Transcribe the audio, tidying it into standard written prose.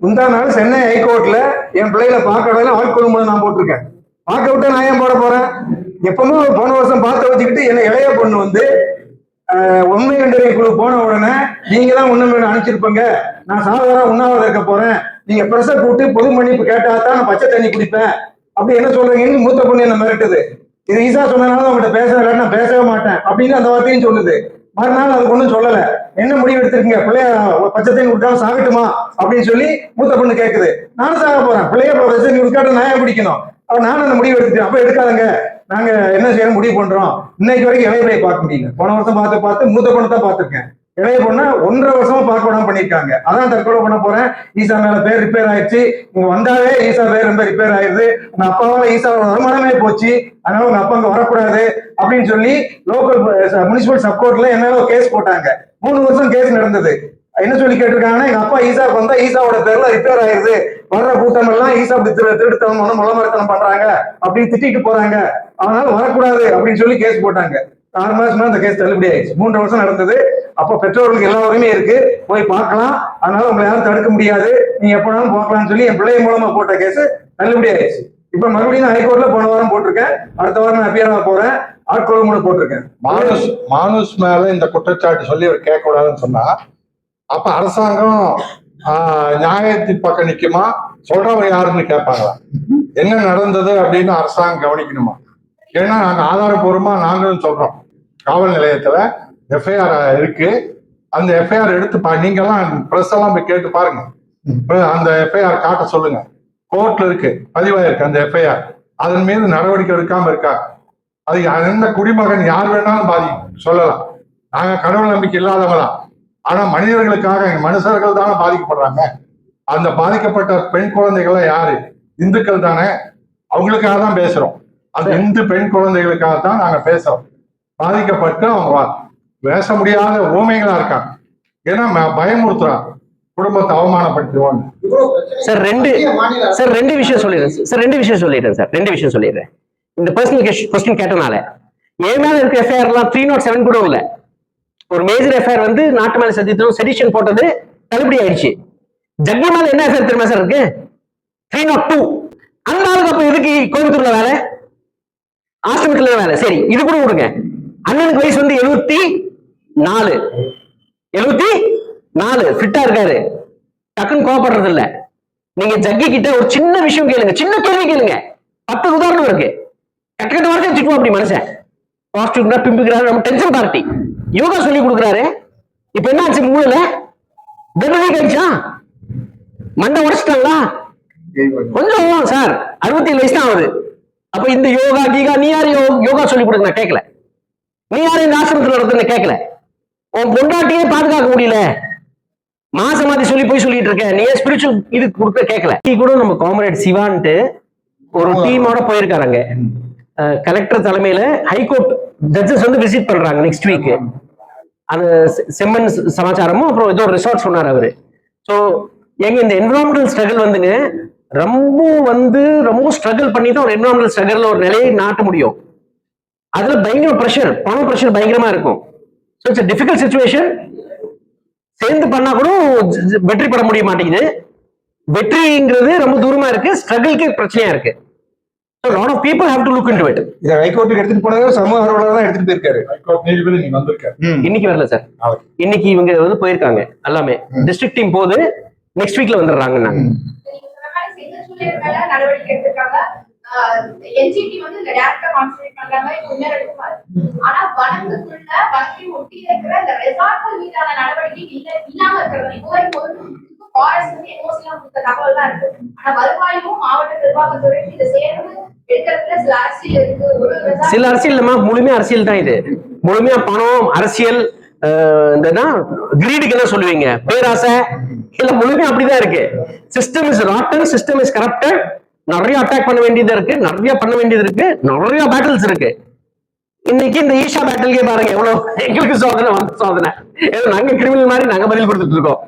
முந்தா நாள் சென்னை ஹைகோர்ட்ல என் பிள்ளைகளை பார்க்க ஆட்கொள்ளும்போது நான் போட்டிருக்கேன். பார்க்க விட்டு நான் ஏன் போட போறேன்? எப்பவும் போன வருஷம் பார்த்து வச்சுக்கிட்டு என்ன இளைய பொண்ணு வந்து உண்மை கண்டறிய குழு போன உடனே நீங்க தான் உண்மை அனுப்பிச்சிருப்பீங்க, நான் சாதாரண உண்ணாவிரதம் இருக்க போறேன், நீங்க பிரச கூட்டு பொது மன்னிப்பு கேட்டா தான் நான் பச்சை தண்ணி குடிப்பேன் அப்படி என்ன சொல்றீங்கன்னு மூத்த பொண்ணு என்ன மிரட்டுது. இது ஈசா சொன்னதுனால அவங்ககிட்ட பேசல, நான் பேசவே மாட்டேன் அப்படின்னு அந்த வார்த்தையும் சொல்லுது. மறுநாள் அதுக்கு ஒன்றும் சொல்லல. என்ன முடிவு எடுத்திருக்கீங்க, பிள்ளைய பச்சை தண்ணி கொடுக்காம சாகட்டுமா அப்படின்னு சொல்லி மூத்த பொண்ணு கேட்குது. நானும் சாக போறேன், பிள்ளைய பச்சை தண்ணி கொடுக்காட்ட நான் ஏன் பிடிக்கணும்? நானும் அந்த முடிவு எடுத்துட்டேன். அப்ப எடுக்காதங்க, நாங்க என்ன செய்யணும் முடிவு பண்றோம். இன்னைக்கு வரைக்கும் இளைய பிள்ளையை பார்க்க முடியல. போன வருஷம் பார்த்து மூத்த பொண்ணு தான் பார்த்துருக்கேன். இளைய பொண்ணை 1.5 வருஷமா பார்க்க விடாம பண்ணிருக்காங்க. அதான் தற்கொலை பண்ண போறேன், ஈசா மேல பேர் ரிப்பேர் ஆயிடுச்சு, நீங்க வந்தாலே ஈசா பேர் ரொம்ப ரிப்பேர் ஆயிருது, உங்க அப்பாவால ஈசாவோட வருமானமே போச்சு, அதனால உங்க அப்பா அங்க வரக்கூடாது அப்படின்னு சொல்லி லோக்கல் முனிசிபல் சப்கோர்ட்ல என்ன கேஸ் போட்டாங்க. 3 வருஷம் கேஸ் நடந்தது. என்ன சொல்லி கேட்டிருக்காங்கன்னா, எங்க அப்பா ஈசாவுக்கு வந்தா ஈசாவோட பேர்ல ரிப்பேர் ஆயிருது, வர்ற கூட்டம் எல்லாம் ஈசா திருத்தம் முளமரத்தனம் பண்றாங்க அப்படின்னு திட்டிட்டு போறாங்க, அதனால வரக்கூடாது அப்படின்னு சொல்லி கேஸ் போட்டாங்க. 6 மாசமா அந்த கேஸ் தள்ளுபடி ஆயிடுச்சு. 3 வருஷம் நடந்தது. அப்போ பெற்றோர்களுக்கு எல்லா உரிமையும் இருக்கு, போய் பார்க்கலாம், அதனால உங்களை யாரும் தடுக்க முடியாது, நீங்க எப்பனாலும் பார்க்கலாம்னு சொல்லி என் பிள்ளை மூலமா போட்ட கேஸ் தள்ளுபடி ஆயிடுச்சு. இப்ப மறுபடியும் ஹைகோர்ட்ல போன வாரம் போட்டிருக்கேன், அடுத்த வாரம் நான் அப்பியரா போறேன், ஆட்கொள்ளும் போட்டிருக்கேன். மானுஸ் மேல இந்த குற்றச்சாட்டு சொல்லி அவர் கேட்க கூடாதுன்னு சொன்னா அப்ப அரசாங்கம் நியாயத்தின் பக்கம் நிக்குமா, சொல்றவங்க யாருன்னு கேட்பாங்களா? என்ன நடந்தது அப்படின்னு அரசாங்கம் கவனிக்கணுமா? ஏன்னா நாங்க ஆதாரபூர்வமா நாங்களும் சொல்றோம், காவல் நிலையத்துல எஃப்ஐஆர் இருக்கு, அந்த எஃப்ஐஆர் எடுத்து நீங்கெல்லாம் பிரஸ் எல்லாம் போய் கேட்டு பாருங்க, அந்த எஃப்ஐஆர் காட்ட சொல்லுங்க, கோர்ட்ல இருக்கு, பதிவாயிருக்கு அந்த எஃப்ஐஆர், அதன் மீது நடவடிக்கை எடுக்காம இருக்காங்க. அது எந்த குடிமகன் யார் வேணாலும் சொல்லலாம், நாங்க கடவுள் நம்பிக்கை இல்லாதவங்க தான், ஆனா மனிதர்களுக்காக மனுஷர்கள் தானே பாதிக்கப்படுறாங்க. அந்த பாதிக்கப்பட்ட பெண் குழந்தைகள்லாம் யாரு? இந்துக்கள் தானே, அவங்களுக்காக தான் பேசுறோம். அந்த இந்து பெண் குழந்தைகளுக்காக தான் நாங்க பேசுறோம். பாதிக்கப்பட்டு அவங்க பேச முடியாத ஊமைகளா இருக்காங்க. ஏன்னா பயமுறுத்துறாங்க, குடும்பத்தை அவமானப்படுத்துவாங்க. சார் ரெண்டு விஷயம் சொல்லிடுறேன். இந்த பர்சனல் கொஸ்டின் கேட்டனால என் மேல இருக்க எஃப்ஐஆர் எல்லாம் 307 கூட இல்ல. ஒரு மேஜர் எஃப்ஐஆர் வந்து நாட்டு மேல சதித்திரம் செடிஷன் போட்டது தள்ளுபடி ஆயிடுச்சு. ஜக்தி மேல என்ன எஃப்ஐஆர் தெரியுமா சார் இருக்கு? 302. அந்த ஆளுக்கு அப்ப எதுக்கு கோயம்புத்தூர்ல வேலை, ஆசிரமத்துல வேலை? சரி, இது கூட விடுங்க. அண்ணனுக்கு வயசு வந்து 74 ஃபிட்டா இருக்காரு, டக்குன்னு கோவப்படுறது இல்ல. நீங்க ஜக்கி கிட்ட ஒரு சின்ன விஷயம் கேளுங்க, சின்ன கேள்வி கேளுங்க, 10 உதாரணம் இருக்கு. கட்ட வரைக்கும் திட்டுவோம் அப்படி மனுஷன். பாசிட்டிவ் பிம்பிக்கிறாரு, நம்ம டென்ஷன் பார்ட்டி. யோகா சொல்லி கொடுக்குறாரு, இப்ப என்ன ஆச்சு? மூணுல கழிச்சா மண்டை உடைச்சிட்டாங்களா? கொஞ்சம் சார் 67 வயசு தான் ஆகுது. அப்ப இந்த யோகா கீகா நீ யாரு யோகா சொல்லி கொடுங்க கேட்கல, நீ யாரு இந்த ஆசிரமத்தில் நடத்துன்னு கேட்கல, உன் பொண்டாட்டியே பாதுகாக்க முடியல, மாசமாதி சொல்லி போய் சொல்லிட்டு இருக்க, நீ ஸ்பிரிச்சுவல் இது கொடுக்க கேட்கல. கூட நம்ம காம்ரேட் சிவான்ட்டு ஒரு டீமோட போயிருக்காங்க. கலெக்டர் தலைமையில ஹைகோர்ட் ஜட்ஜஸ் வந்து விசிட் பண்றாங்க நெக்ஸ்ட் வீக். அது செம்மன் சமாச்சாரமும் அப்புறம் ஏதோ ரிசார்ட் சொன்னார் அவரு. ஸோ எங்க இந்த என்விரான்மெண்டல் ஸ்ட்ரகிள் வந்துங்க ரொம்ப ஸ்ட்ரகிள் பண்ணி தான் ஒரு என்விரான்மெண்டல் ஸ்ட்ரகிள்ல ஒரு நிலையை நாட்ட முடியும். அதுல பயங்கர ப்ரெஷர், பண ப்ரெஷர் பயங்கரமா இருக்கும். So it's difficult situation. சேர்ந்து பண்ணா கூட வெற்றி பெற முடிய மாட்டேங்குது. வெற்றிங்கிறது ரொம்ப தூரமா இருக்கு, ஸ்ட்ரகிள்க்கு பிரச்சனையா இருக்கு. So a lot of people have to look into it. இத ஹைகோர்ட்டுக்கு எடுத்துட்டு போனது சமூக ஆர்வலர் தான் எடுத்துட்டு போயிருக்காரு. ஹைகோர்ட் நீதிபதி நீங்க வந்திருக்காரு. இன்னைக்கு வரல சார், இன்னைக்கு இவங்க வந்து போயிருக்காங்க எல்லாமே. டிஸ்ட்ரிக்ட் டீம் போகுது, நெக்ஸ்ட் வீக்ல வந்துடுறாங்க. நாங்க நடவடிக்கை எடுத்திருக்காங்க. என்ஜிடி வந்து இந்த டைரக்டா கான்சென்ட்ரேட் பண்றாங்க. முன்னேற எடுப்பாரு. ஆனா வனத்துக்குள்ள வனத்தை ஒட்டி இருக்கிற இந்த ரெசார்ட்கள் மீதான நடவடிக்கை இல்லாம இருக்கிறது இப்போ வரைக்கும் ஃபாரஸ்ட் வந்து எமோஷனலா கொடுத்த தகவல் தான் இருக்கு. ஆனா வருவாயும் மாவட்ட நிர்வாகத்துறை இதை சேர்ந்து எடுக்கிறதுல சில அரசியல் இருக்கு. சில அரசியல் இல்லமா, முழுமையா அரசியல் தான் இது. முழுமையா பணம், அரசியல், கிரீடுக்கு என்ன சொல்லுவீங்க, பேராசை, இல்ல முழுமையா அப்படிதான் இருக்கு. System is rotten, system is corrupted. நிறைய அட்டாக் பண்ண வேண்டியது இருக்கு, நிறைய பண்ண வேண்டியது இருக்கு, நிறைய பேட்டில்ஸ் இருக்கு. இன்னைக்கு இந்த ஈஷா பேட்டில்கே பாருங்க எவ்வளவு எங்களுக்கு சோதனை வந்து சோதனை. நாங்க கிரிமினல் மாதிரி நாங்க பதில் கொடுத்துட்டு இருக்கோம்.